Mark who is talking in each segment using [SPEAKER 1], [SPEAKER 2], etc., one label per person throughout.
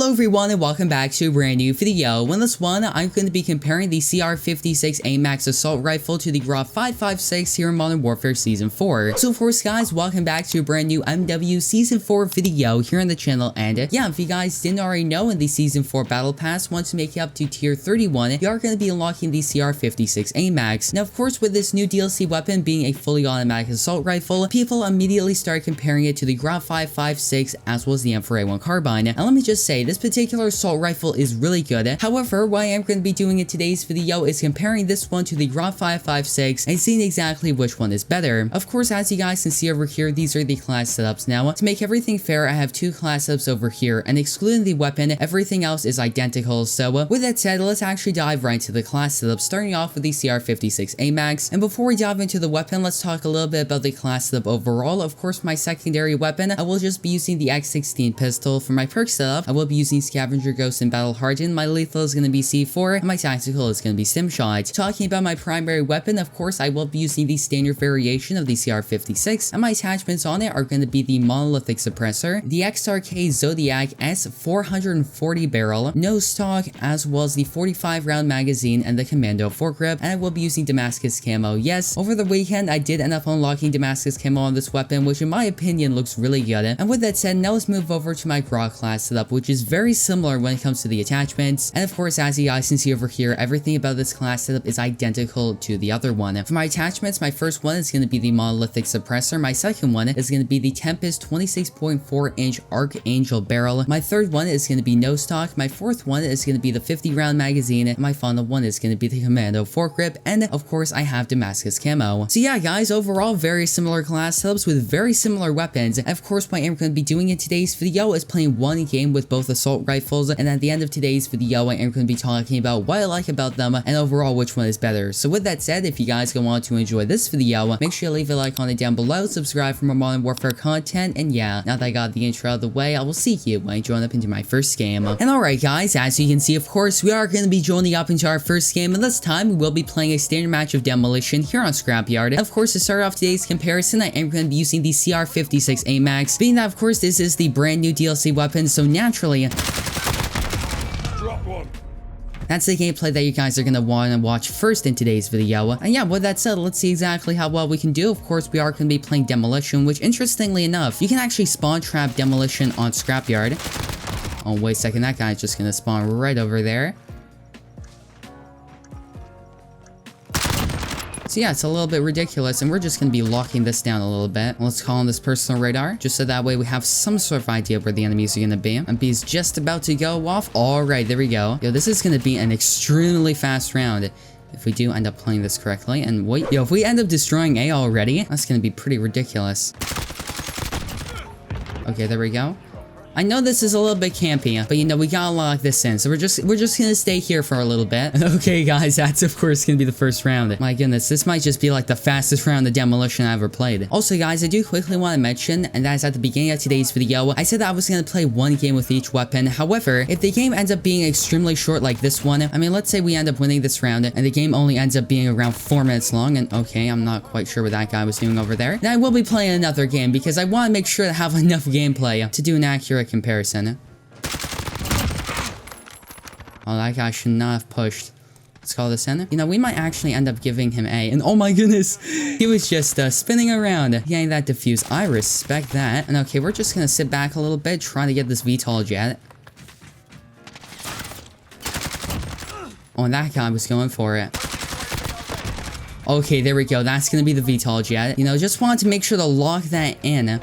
[SPEAKER 1] Hello everyone and welcome back to a brand new video. In this one, I'm going to be comparing the CR-56 AMAX assault rifle to the GRAU 5.56 here in Modern Warfare Season 4. So of course guys, welcome back to a brand new MW Season 4 video here on the channel. And yeah, if you guys didn't already know, in the Season 4 Battle Pass, once you make it up to Tier 31, you are going to be unlocking the CR-56 AMAX. Now of course, with this new DLC weapon being a fully automatic assault rifle, people immediately start comparing it to the GRAU 5.56 as well as the M4A1 carbine. And let me just say, this particular assault rifle is really good. However, what I am going to be doing in today's video is comparing this one to the GRAU 5.56 and seeing exactly which one is better. Of course, as you guys can see over here, these are the class setups. Now, to make everything fair, I have two class setups over here, and excluding the weapon, everything else is identical. So with that said, let's actually dive right into the class setup, starting off with the CR-56 AMAX. And before we dive into the weapon, let's talk a little bit about the class setup overall. Of course, my secondary weapon, I will just be using the X16 pistol. For my perk setup, I will be using Scavenger Ghost and Battle Hardened. My lethal is going to be C4, and my tactical is going to be Simshot. Talking about my primary weapon, of course, I will be using the standard variation of the CR-56, and my attachments on it are going to be the monolithic suppressor, the XRK Zodiac S440 barrel, no stock, as well as the 45 round magazine and the commando foregrip. And I will be using Damascus camo. Yes, over the weekend I did end up unlocking Damascus camo on this weapon, which in my opinion looks really good. And with that said, now let's move over to my GRAU class setup, which is very similar when it comes to the attachments. And of course, as you guys can see over here, everything about this class setup is identical to the other one. For my attachments, my first one is going to be the monolithic suppressor. My second one is going to be the Tempest 26.4 inch Archangel barrel. My third one is going to be no stock. My fourth one is going to be the 50 round magazine. And my final one is going to be the commando foregrip. And of course, I have Damascus camo. So yeah, guys, overall, very similar class setups with very similar weapons. And of course, what I'm going to be doing in today's video is playing one game with both assault rifles, and at the end of today's video I am going to be talking about what I like about them and overall which one is better. So with that said, if you guys want to enjoy this video, make sure you leave a like on it down below, subscribe for more Modern Warfare content, and yeah, now that I got the intro out of the way, I will see you when I join up into my first game. And alright guys, as you can see, of course, we are going to be joining up into our first game, and this time we will be playing a standard match of Demolition here on Scrapyard. And of course, to start off today's comparison, I am going to be using the CR-56 AMAX, being that of course this is the brand new DLC weapon, so naturally that's the gameplay that you guys are going to want to watch first in today's video. And yeah, with that said, let's see exactly how well we can do. Of course, we are going to be playing Demolition, which interestingly enough, you can actually spawn trap Demolition on Scrapyard. Oh, wait a second, that guy's just going to spawn right over there. So yeah, it's a little bit ridiculous, and we're just going to be locking this down a little bit. Let's call on this personal radar, just so that way we have some sort of idea where the enemies are going to be. And B's just about to go off. Alright, there we go. Yo, this is going to be an extremely fast round if we do end up playing this correctly. And wait, yo, if we end up destroying A already, that's going to be pretty ridiculous. Okay, there we go. I know this is a little bit campy, but you know, we gotta lock this in. So we're just gonna stay here for a little bit. Okay, guys, that's of course gonna be the first round. My goodness, this might just be like the fastest round of Demolition I ever played. Also, guys, I do quickly want to mention, and that is at the beginning of today's video, I said that I was gonna play one game with each weapon. However, if the game ends up being extremely short like this one, I mean, let's say we end up winning this round, and the game only ends up being around 4 minutes long, and okay, I'm not quite sure what that guy was doing over there. Then I will be playing another game, because I want to make sure to have enough gameplay to do an accurate comparison. Oh, that guy should not have pushed. Let's call this in. You know, we might actually end up giving him A. And oh my goodness, he was just spinning around, getting that defused. I respect that. And okay, we're just gonna sit back a little bit, trying to get this VTOL jet. Oh, and that guy was going for it. Okay, there we go. That's gonna be the VTOL jet. You know, just wanted to make sure to lock that in.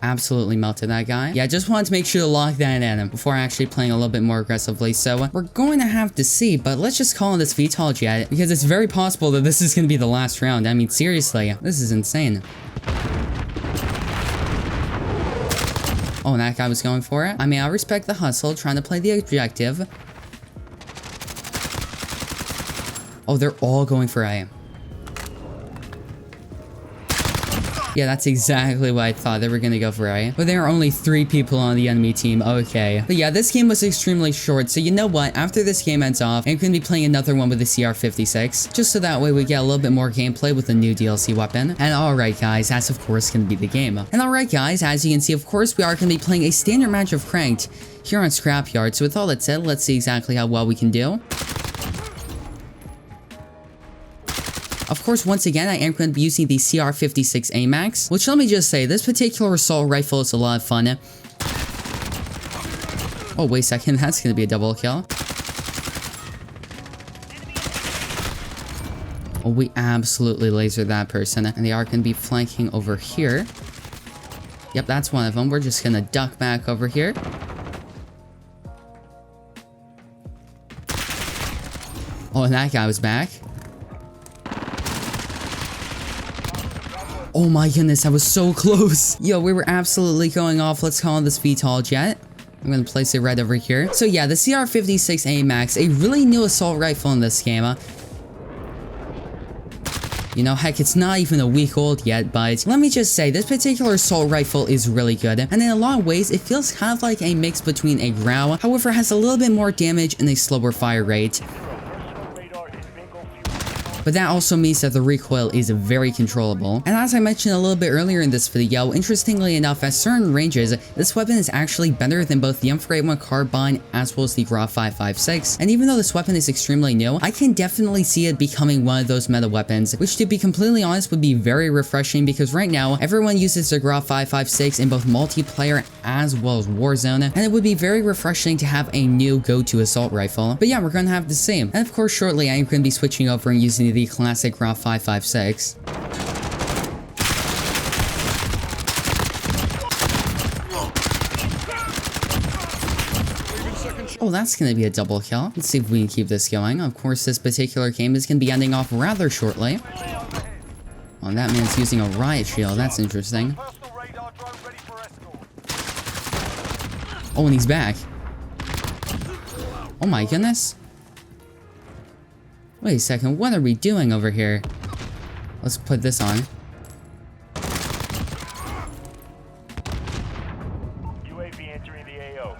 [SPEAKER 1] Absolutely melted that guy. Yeah, just wanted to make sure to lock that in before actually playing a little bit more aggressively. So we're going to have to see, but let's just call on this VTOL jet because it's very possible that this is going to be the last round. I mean, seriously, this is insane. Oh, and that guy was going for it. I mean, I respect the hustle, trying to play the objective. Oh, they're all going for A. Yeah, that's exactly what I thought they were gonna go for, right? But there are only 3 people on the enemy team. Okay. But yeah, this game was extremely short. So you know what? After this game ends off, I'm gonna be playing another one with the CR-56. Just so that way we get a little bit more gameplay with the new DLC weapon. And alright guys, that's of course gonna be the game. And alright guys, as you can see, of course we are gonna be playing a standard match of Cranked here on Scrapyard. So with all that said, let's see exactly how well we can do. Of course, once again, I am going to be using the CR-56 AMAX, which let me just say, this particular assault rifle is a lot of fun. Oh, wait a second, that's going to be a double kill. Oh, we absolutely lasered that person, and they are going to be flanking over here. Yep, that's one of them. We're just going to duck back over here. Oh, and that guy was back. Oh my goodness, that was so close. Yo, we were absolutely going off. Let's call this VTOL jet. I'm gonna place it right over here. So yeah, the CR-56 AMAX, a really new assault rifle in this game. You know, heck, it's not even a week old yet, but let me just say, this particular assault rifle is really good. And in a lot of ways, it feels kind of like a mix between a GRAU, however, has a little bit more damage and a slower fire rate. But that also means that the recoil is very controllable. And as I mentioned a little bit earlier in this video, interestingly enough, at certain ranges, this weapon is actually better than both the M4A1 carbine as well as the GRAU 5.56. And even though this weapon is extremely new, I can definitely see it becoming one of those meta weapons, which to be completely honest would be very refreshing because right now, everyone uses the GRAU 5.56 in both multiplayer as well as Warzone, and it would be very refreshing to have a new go-to assault rifle. But yeah, we're gonna have the same. And of course, shortly, I am going to be switching over and using the classic GRAU 5.56. Oh, that's going to be a double kill. Let's see if we can keep this going. Of course, this particular game is going to be ending off rather shortly. Oh, that man's using a riot shield. That's interesting. Oh, and he's back. Oh my goodness. Wait a second, what are we doing over here? Let's put this on. UAV entering the AO.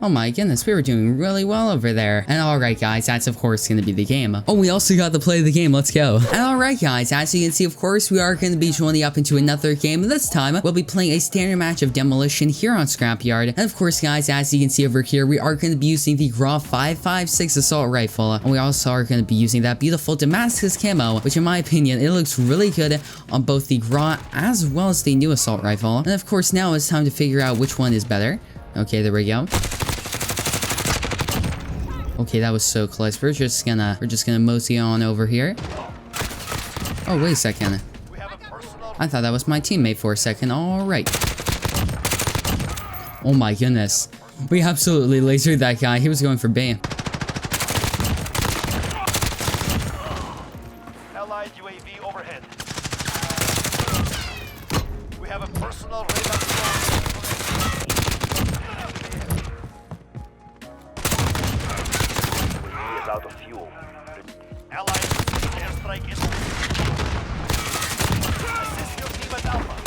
[SPEAKER 1] Oh my goodness, we were doing really well over there. And alright guys, that's of course going to be the game. Oh, we also got to play the game, let's go. And alright guys, as you can see, of course, we are going to be joining up into another game. This time, we'll be playing a standard match of Demolition here on Scrapyard. And of course guys, as you can see over here, we are going to be using the GRAU 5.56 assault rifle. And we also are going to be using that beautiful Damascus camo, which in my opinion, it looks really good on both the GRAU as well as the new assault rifle. And of course now it's time to figure out which one is better. Okay, there we go. Okay, that was so close. We're just gonna mosey on over here. Oh, wait a second. I thought that was my teammate for a second. Alright. Oh my goodness. We absolutely lasered that guy. He was going for B. Allied UAV overhead. We have a personal radar. Out of fuel. Allied airstrike is assist your team at Alpha.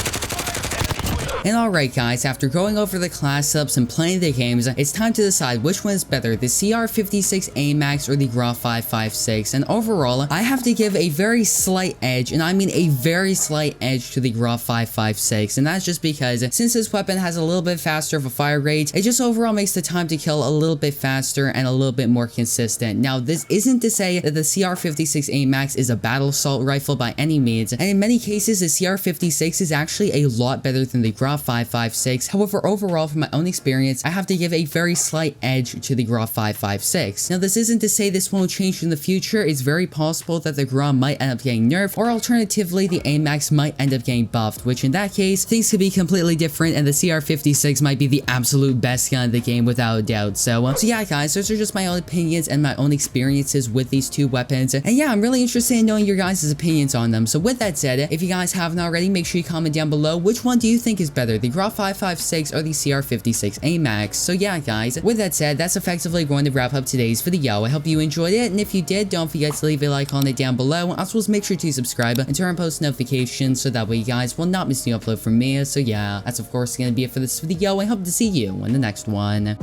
[SPEAKER 1] And alright guys, after going over the class ups and playing the games, it's time to decide which one is better, the CR-56 AMAX or the GRAU 5.56. And overall, I have to give a very slight edge, and I mean a very slight edge to the GRAU 5.56. And that's just because since this weapon has a little bit faster of a fire rate, it just overall makes the time to kill a little bit faster and a little bit more consistent. Now, this isn't to say that the CR-56 AMAX is a battle assault rifle by any means, and in many cases, the CR-56 is actually a lot better than the GRAU 5.56. However, overall, from my own experience, I have to give a very slight edge to the GRAU 5.56. Now, this isn't to say this won't change in the future. It's very possible that the GRAU might end up getting nerfed, or alternatively, the AMAX might end up getting buffed, which in that case, things could be completely different, and the CR-56 might be the absolute best gun in the game without a doubt. So yeah, guys, those are just my own opinions and my own experiences with these two weapons. And yeah, I'm really interested in knowing your guys' opinions on them. So with that said, if you guys haven't already, make sure you comment down below which one do you think is better, whether the GRAU 5.56 or the CR-56 AMAX. So yeah, guys, with that said, that's effectively going to wrap up today's video. I hope you enjoyed it, and if you did, don't forget to leave a like on it down below. Also, make sure to subscribe and turn on post notifications so that way you guys will not miss the upload from me. So yeah, that's of course going to be it for this video. I hope to see you in the next one.